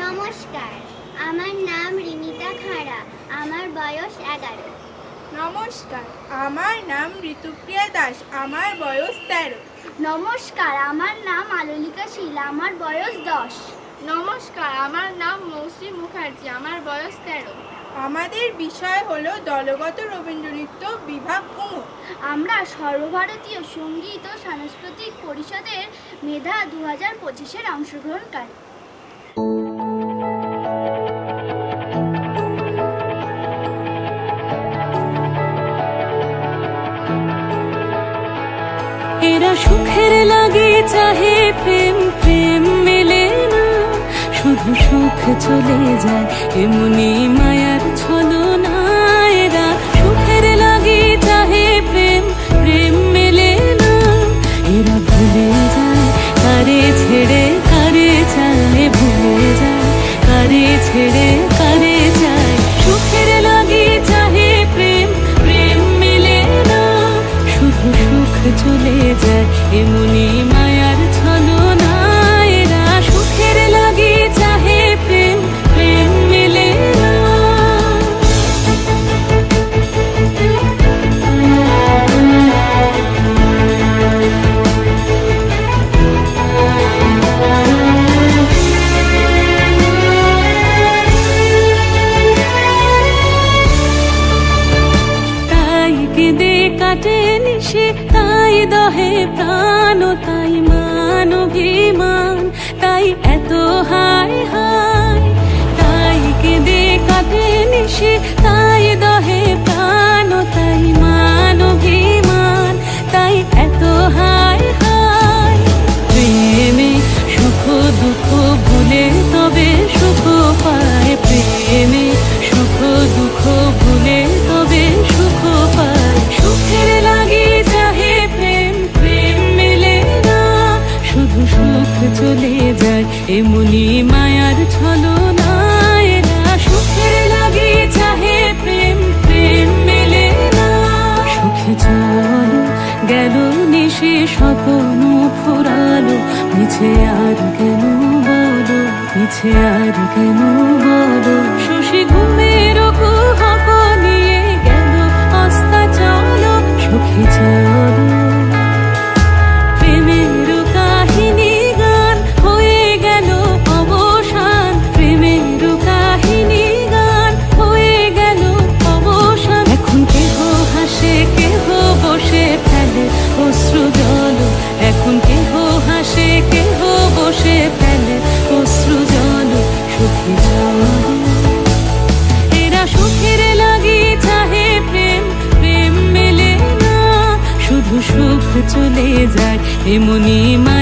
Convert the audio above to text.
নমস্কার, আমার নাম রিমিতা খাড়া, আমার বয়স 11। নমস্কার, আমার নাম ঋতুপ্রিয়া দাস, আমার বয়স 13। নমস্কার, আমার নাম আলোলিকা শীল, আমার বয়স 10। নমস্কার, আমার নাম মৌশ্রী মুখার্জি, আমার বয়স 13। আমাদের বিষয় হলো দলগত রবীন্দ্রনৃত্য বিভাগ উমো। আমরা সর্বভারতীয় সঙ্গীত ও সাংস্কৃতিক পরিষদের মেধা 2025-এর অংশগ্রহণকারী। এরা সুখের লাগে চাহে প্রেম, প্রেম মেলে না, শুধু সুখ চলে যায় এমনি মায়ার ছলনা। এরা সুখের লাগে চাহে প্রেম, প্রেম মেলে না, এরা ভুলে যায় কারে ছেড়ে কারে চায়, ভুলে যায় কারে ছেড়ে কারে চায়। সুখের লাগে চাহে প্রেম, প্রেম মেলে না, শুধু সুখ চলে যায় এমনি মায়ার ছলনা। এরা সুখের লাগে চাহে প্রেম, প্রেম মেলে না। তাই কেঁদে কাটে নিশে, তাই দহে প্রাণ, তাই মান অভিমান, তাই এত হায় হায়। তাই কেঁদে কাটে নিশে, তাই দহে প্রাণ, তাই মান অভিমান, তাই এত হায় হায়। প্রেমে সুখ দুঃখ ভুলে তবে সুখ পায়, প্রেমে সুখ দুঃখ ভুলে তবে সুখ পায়। সুখের লাগে চাহে প্রেম, প্রেম মেলে না, শুধু সুখ চলে যায় এমনি মায়ার ছলনা। এরা সুখের লাগে চাহে প্রেম, প্রেম মেলে না। সুখে চলো গেল নিশে স্বপ্ন ফুরালো, মিছে আর কেন বলো, মিছে আর কেন বলো। শশী ঘুমের কুহক নিয়ে গেল অস্তা চলো, সুখে চলো। প্রেমের কাহিনী গান হয়ে গেল অবসান, প্রেমের কাহিনী গান হয়ে গেল অবসান। এখন কেহ হাসে কেহ বসে ফেলে অশ্রু জল, এখন কেহ হাসে কেহ বসে ফেলে অশ্রু জল। সুখে চলো, এরা সুখের লাগে চাহে প্রেম, প্রেম মেলে না, শুধু সুখ চলে যায় এমনি মা।